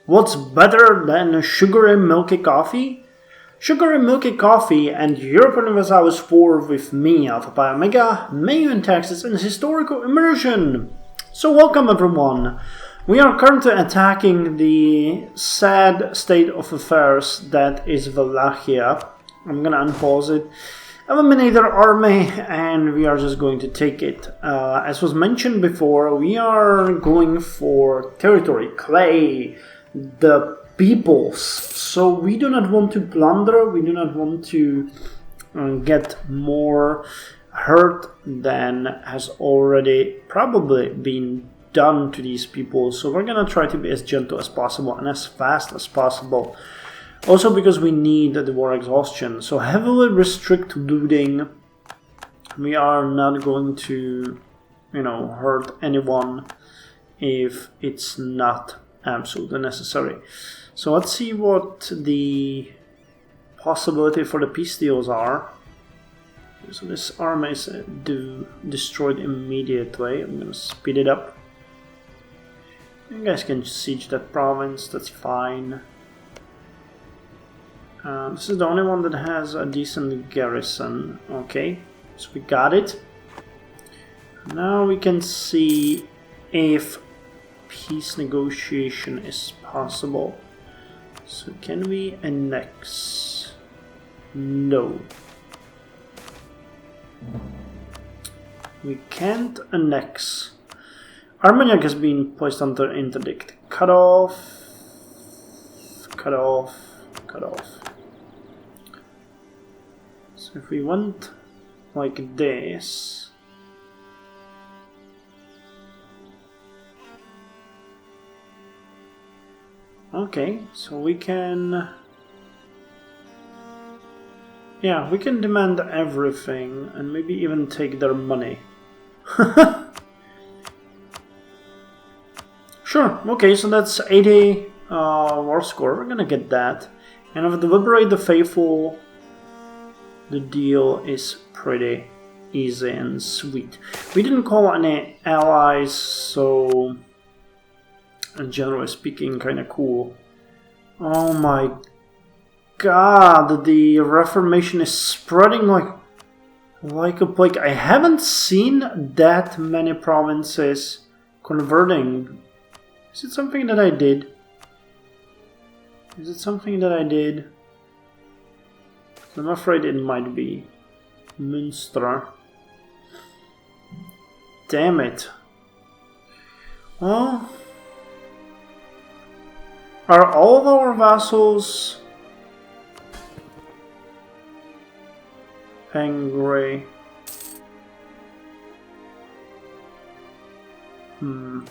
What's better than sugary milky coffee? Sugary milky coffee and Europa Universalis IV with me, Alfapiomega, Meiou and Taxes, and historical immersion. So welcome everyone. We are currently attacking the sad state of affairs that is Wallachia. I'm gonna unpause it. Eliminate their army and we are just going to take it. As was mentioned before, we are going for territory, clay, the peoples. So we do not want to plunder, we do not want to get more hurt than has already probably been done to these people. So we're gonna try to be as gentle as possible and as fast as possible. Also because we need the war exhaustion. So heavily restrict looting. We are not going to, hurt anyone if it's not absolutely necessary. So let's see what the possibility for the peace deals are. So this army is destroyed immediately. I'm gonna speed it up. You guys can siege that province, that's fine. This is the only one that has a decent garrison. Okay, so we got it. Now we can see if peace negotiation is possible. So can we annex? No. We can't annex. Armagnac has been placed under interdict. Cut off. Cut off. Cut off. So if we went like this. Okay, so we can... Yeah, we can demand everything and maybe even take their money. Sure, okay, so that's 80 war score, we're gonna get that. And if we liberate the faithful, the deal is pretty easy and sweet. We didn't call any allies, so... And generally speaking, kind of cool. Oh my god, the Reformation is spreading like a plague. I haven't seen that many provinces converting. Is it something that I did? Is it something that I did? I'm afraid it might be. Münster. Damn it. Well... Are all of our vassals angry? Well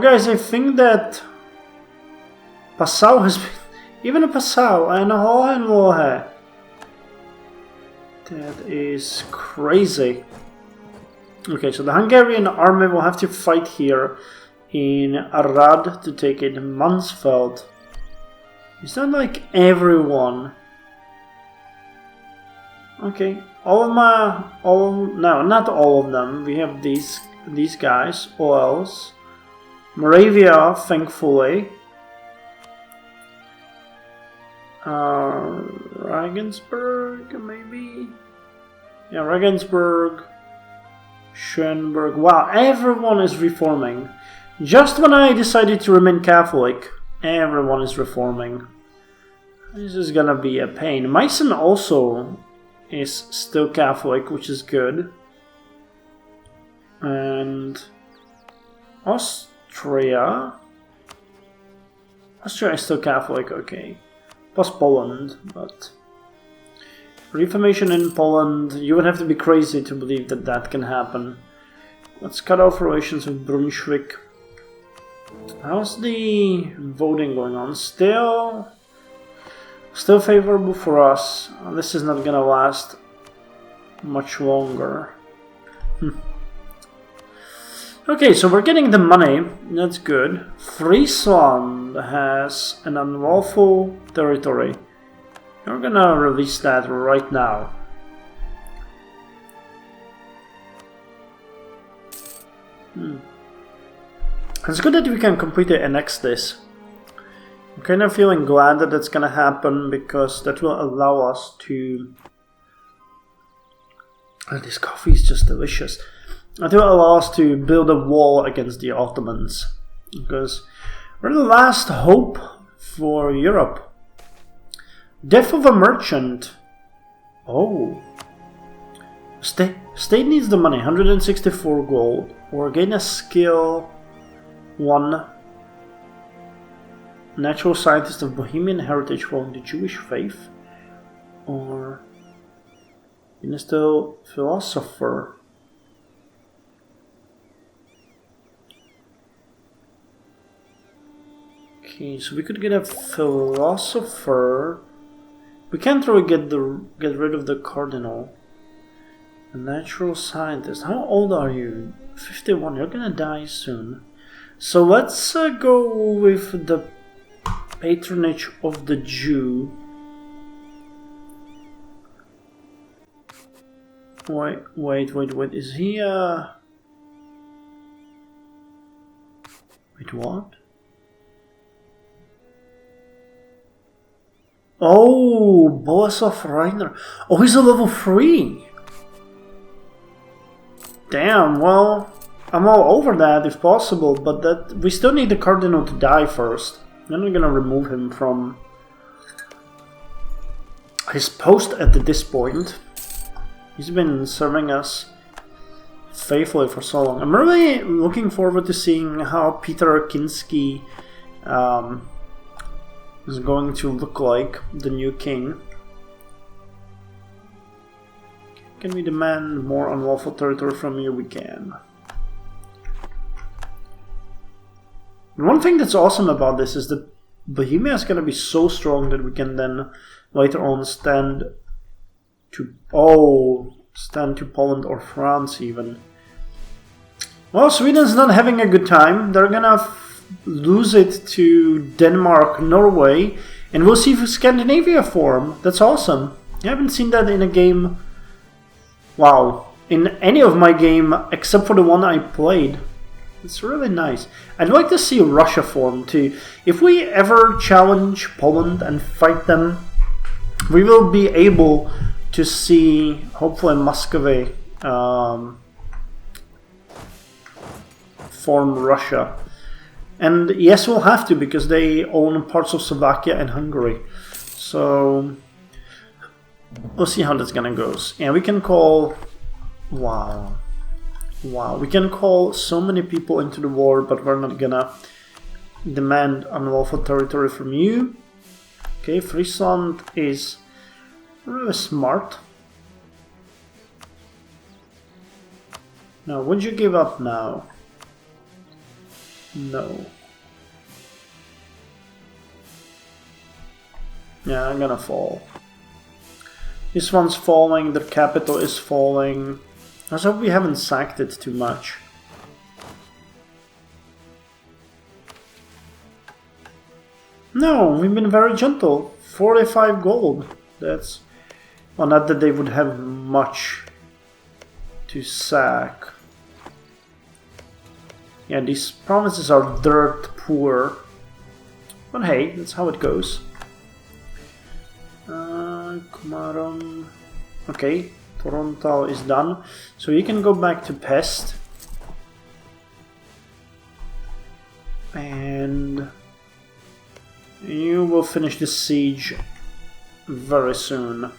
guys, I think that Passau has been... Even a Passau and a Hohenlohe. That is crazy. Okay, so the Hungarian army will have to fight here in Arad to take it. Mansfeld. Is that like everyone? Okay, no, not all of them. We have these guys. All else, Moravia, thankfully. Regensburg, maybe. Yeah, Regensburg, Schönberg. Wow, everyone is reforming. Just when I decided to remain Catholic, everyone is reforming. This is gonna be a pain. Meissen also is still Catholic, which is good. And Austria is still Catholic, okay. Plus Poland, but... Reformation in Poland, you would have to be crazy to believe that that can happen. Let's cut off relations with Brunswick. How's the voting going on? Still favorable for us. This is not gonna last much longer. Okay, so we're getting the money. That's good. Friesland has an unlawful territory. We're gonna release that right now. It's good that we can completely annex this. I'm kind of feeling glad that that's gonna happen, because that will allow us to... this coffee is just delicious. That will allow us to build a wall against the Ottomans, because we're the last hope for Europe. Death of a merchant. Oh. State needs the money, 164 gold. Or gain a skill 1. Natural scientist of Bohemian heritage following the Jewish faith. Or still philosopher. Okay, so we could get a philosopher. We can't really get rid of the cardinal. A natural scientist. How old are you? 51. You're gonna die soon. So let's go with the patronage of the Jew. Wait. Is he Wait, what? Oh, Boasov Reiner. Oh, he's a level 3. Damn, well, I'm all over that if possible, but that we still need the cardinal to die first. Then we're gonna remove him from his post at this point. He's been serving us faithfully for so long. I'm really looking forward to seeing how Peter Kinski is going to look like, the new king. Can we demand more unlawful territory from you? We can. And one thing that's awesome about this is that Bohemia is going to be so strong that we can then later on stand to Poland or France even. Well, Sweden's not having a good time. They're gonna lose it to Denmark, Norway, and we'll see if Scandinavia form. That's awesome. I haven't seen that in a game. Wow, in any of my game except for the one I played. It's really nice. I'd like to see Russia form too. If we ever challenge Poland and fight them, we will be able to see, hopefully, Muscovy form Russia. And yes, we'll have to, because they own parts of Slovakia and Hungary. So we'll see how that's gonna go. And we can call... Wow. We can call so many people into the war, but we're not gonna demand unlawful territory from you. Okay, Friesland is really smart. Now, would you give up now? No. Yeah, I'm gonna fall. This one's falling, the capital is falling. I hope we haven't sacked it too much. No, we've been very gentle. 45 gold. That's... Well, not that they would have much to sack. Yeah, these provinces are dirt poor. But hey, that's how it goes. Kumaram. Okay, Toronto is done. So you can go back to Pest. And you will finish the siege very soon.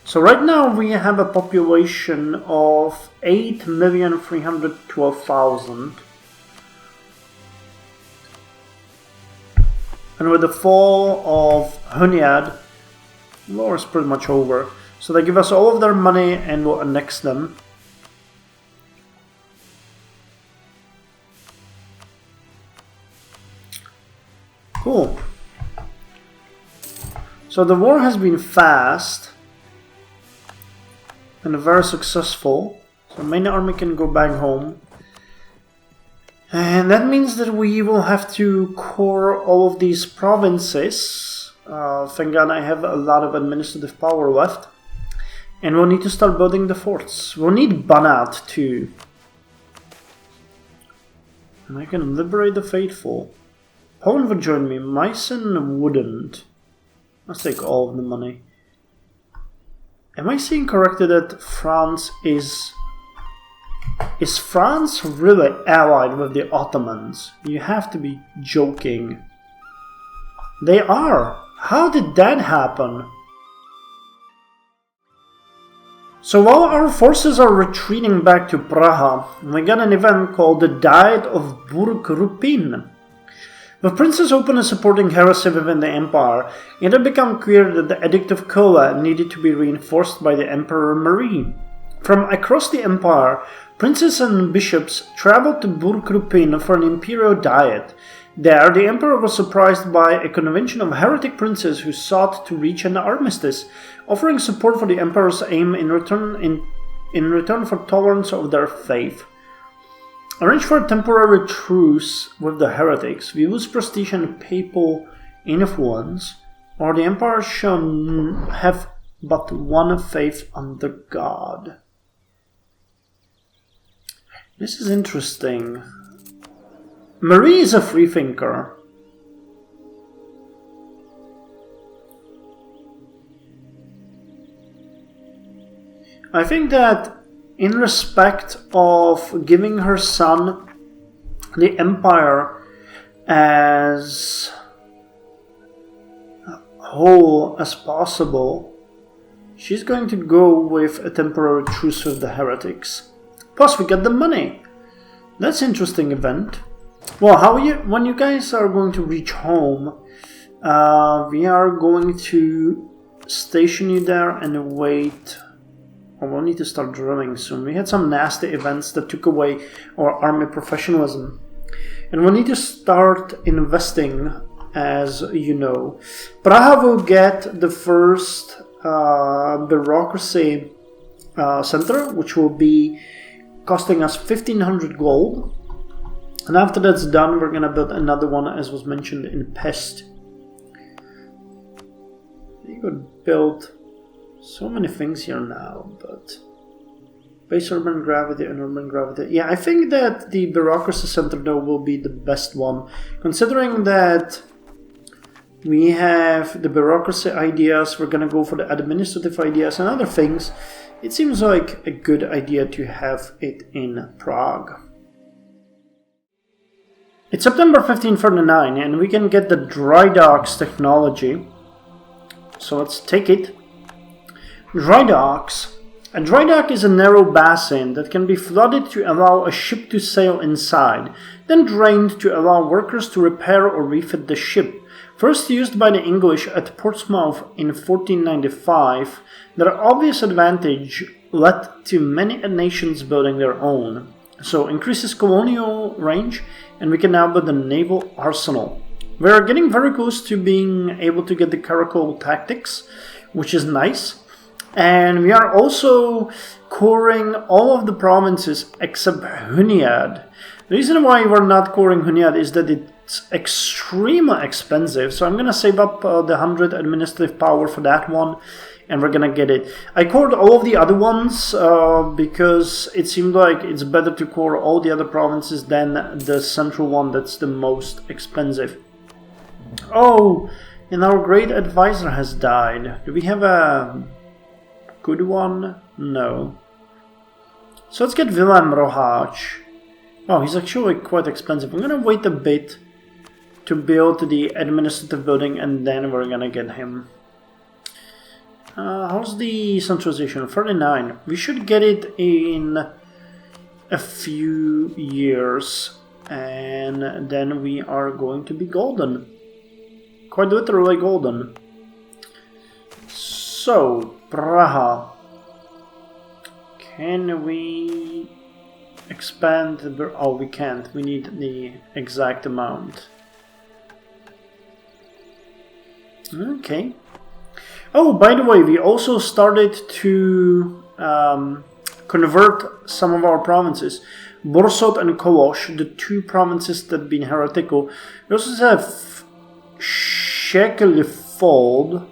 So right now we have a population of 8,312,000. And with the fall of Hunyad, war is pretty much over. So they give us all of their money and we'll annex them. Cool. So the war has been fast and very successful. So main army can go back home. And that means that we will have to core all of these provinces. Thank God I have a lot of administrative power left. And we'll need to start building the forts. We'll need Banat too. And I can liberate the faithful. Poland would join me, Meissen wouldn't. Let's take all of the money. Am I seeing correctly that France is... Is France really allied with the Ottomans? You have to be joking. They are! How did that happen? So while our forces are retreating back to Praha, we got an event called the Diet of Burg Rupin. With princes openly supporting heresy within the empire, it had become clear that the Edict of Kola needed to be reinforced by the Emperor Marie. From across the empire, princes and bishops traveled to Burg Rupin for an imperial diet. There, the emperor was surprised by a convention of heretic princes who sought to reach an armistice, offering support for the emperor's aim in return for tolerance of their faith. Arranged for a temporary truce with the heretics, we lose prestige and papal influence, or the empire shall have but one faith under God. This is interesting. Marie is a freethinker. I think that in respect of giving her son the empire as whole as possible, she's going to go with a temporary truce with the heretics. Plus we get the money. That's an interesting event. Well, when you guys are going to reach home, we are going to station you there and wait. We'll need to start drilling soon. We had some nasty events that took away our army professionalism. And we need to start investing, as you know. Praha will get the first bureaucracy center, which will be costing us 1500 gold. And after that's done, we're going to build another one, as was mentioned, in Pest. You could build so many things here now, but base urban gravity and urban gravity. Yeah, I think that the bureaucracy center though will be the best one, considering that we have the bureaucracy ideas. We're gonna go for the administrative ideas and other things. It seems like a good idea to have it in Prague. It's September 1539 and we can get the dry docks technology. So let's take it. Dry docks. A dry dock is a narrow basin that can be flooded to allow a ship to sail inside, then drained to allow workers to repair or refit the ship. First used by the English at Portsmouth in 1495, their obvious advantage led to many nations building their own. So increases colonial range, and we can now build a naval arsenal. We are getting very close to being able to get the Caracol tactics, which is nice. And we are also coring all of the provinces except Hunyad. The reason why we're not coring Hunyad is that it's extremely expensive. So I'm going to save up the 100 administrative power for that one. And we're going to get it. I cored all of the other ones because it seemed like it's better to core all the other provinces than the central one that's the most expensive. Oh, and our great advisor has died. Do we have a good one? No. So let's get Willem Rohach. Oh, he's actually quite expensive. I'm gonna wait a bit to build the administrative building and then we're gonna get him. How's the centralization? 39. We should get it in a few years and then we are going to be golden. Quite literally golden. So, Praha. Can we expand the... Oh, we can't. We need the exact amount. Okay. Oh, by the way, we also started to convert some of our provinces. Borsod and Kolosh, the two provinces that have been heretical. We also have Shekelifold.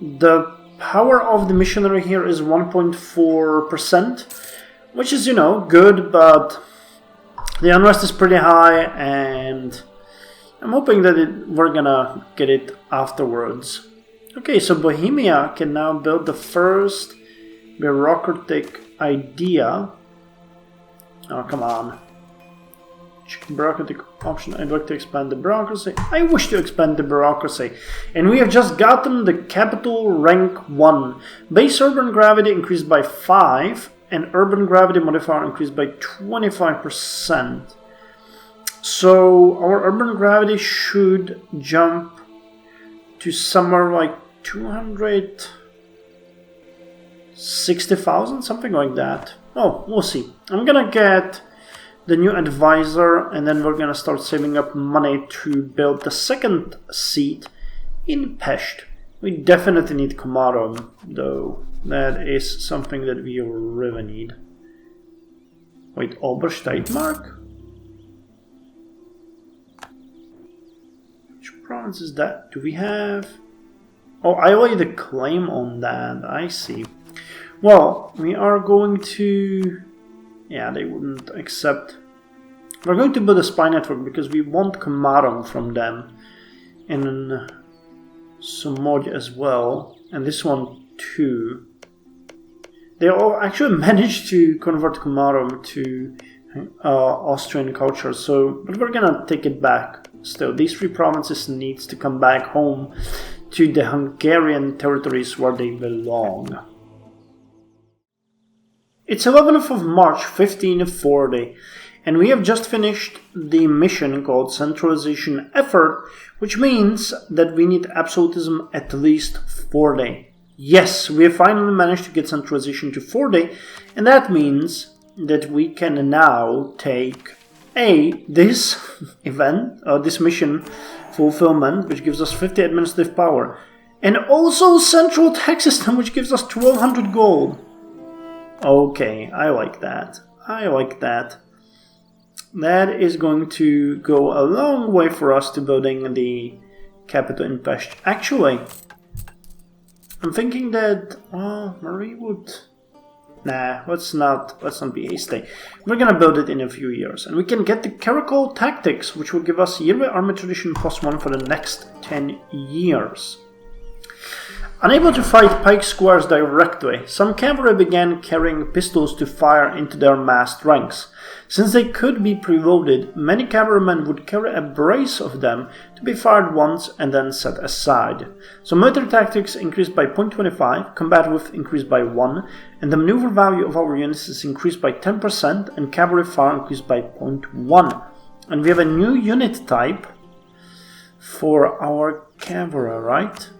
The power of the missionary here is 1.4%, which is, you know, good, but The unrest is pretty high, and I'm hoping that we're gonna get it afterwards. Okay, so Bohemia can now build the first bureaucratic idea. Oh, come on. Bureaucratic option. I'd like to expand the bureaucracy. I wish to expand the bureaucracy. And we have just gotten the capital rank 1. Base urban gravity increased by 5, and urban gravity modifier increased by 25%. So our urban gravity should jump to somewhere like 260,000, something like that. Oh, we'll see. I'm gonna get the new advisor, and then we're gonna start saving up money to build the second seat in Pest. We definitely need Komarom, though. That is something that we really need. Wait, Obersteiermark? Which province is that? Do we have... Oh, I laid a claim on that. I see. Well, we are going to... Yeah, they wouldn't accept... We're going to build a spy network because we want Komarom from them. And Somod as well. And this one too. They all actually managed to convert Komarom to Austrian culture. So, but we're gonna take it back still. These 3 provinces needs to come back home to the Hungarian territories where they belong. It's 11th of March 1540, and we have just finished the mission called Centralization Effort, which means that we need absolutism at least 40. Yes, we have finally managed to get centralization to 40, and that means that we can now take this event, this mission fulfillment, which gives us 50 administrative power, and also central tax system, which gives us 1200 gold. Okay, I like that. I like that. That is going to go a long way for us to building the capital in Pest. Actually, I'm thinking that, well, Marie would... Nah, let's not be hasty. We're gonna build it in a few years. And we can get the Caracol Tactics, which will give us yearly army tradition +1 for the next 10 years. Unable to fight pike squares directly, some cavalry began carrying pistols to fire into their massed ranks. Since they could be preloaded, many cavalrymen would carry a brace of them to be fired once and then set aside. So military tactics increased by 0.25, combat width increased by 1, and the maneuver value of our units is increased by 10%, and cavalry fire increased by 0.1. And we have a new unit type for our cavalry, right?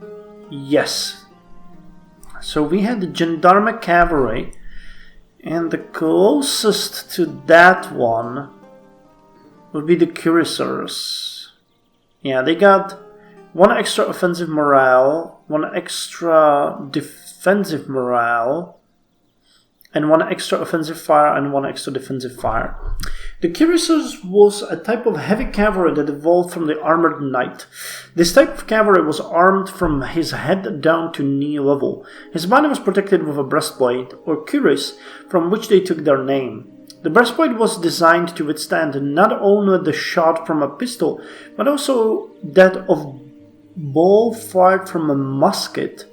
Yes. So we had the Gendarme Cavalry, and the closest to that one would be the Cuirassiers. Yeah, they got 1 extra offensive morale, 1 extra defensive morale, and 1 extra offensive fire and 1 extra defensive fire. The Cuirassiers was a type of heavy cavalry that evolved from the armored knight. This type of cavalry was armed from his head down to knee level. His body was protected with a breastplate, or cuirass, from which they took their name. The breastplate was designed to withstand not only the shot from a pistol, but also that of ball fired from a musket.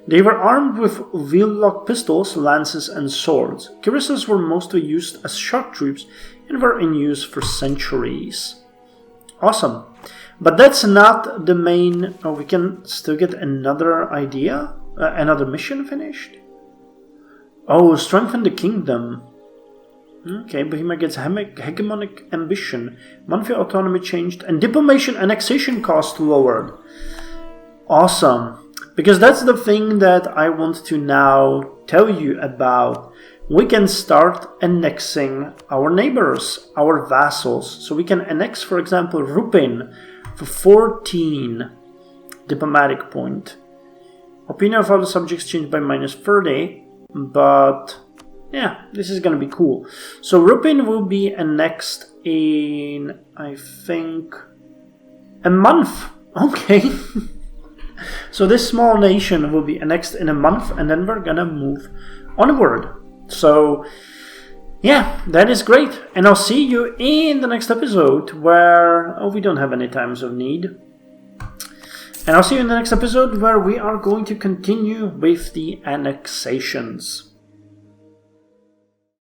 They were armed with wheel-lock pistols, lances, and swords. Cuirassiers were mostly used as shock troops and were in use for centuries. Awesome. But that's not the main... Oh, we can still get another idea? Another mission finished? Oh, strengthen the kingdom. Okay, Bohemia gets hegemonic ambition. Monthly autonomy changed, and diplomation annexation cost lowered. Awesome. Because that's the thing that I want to now tell you about. We can start annexing our neighbors, our vassals. So we can annex, for example, Rupin for 14 diplomatic point. Opinion of other subjects changed by -30, but yeah, this is gonna be cool. So Rupin will be annexed in, I think, a month. Okay. So this small nation will be annexed in a month, and then we're gonna move onward. So Yeah, that is great. And I'll see you in the next episode where we don't have any times of need. And I'll see you in the next episode where we are going to continue with the annexations.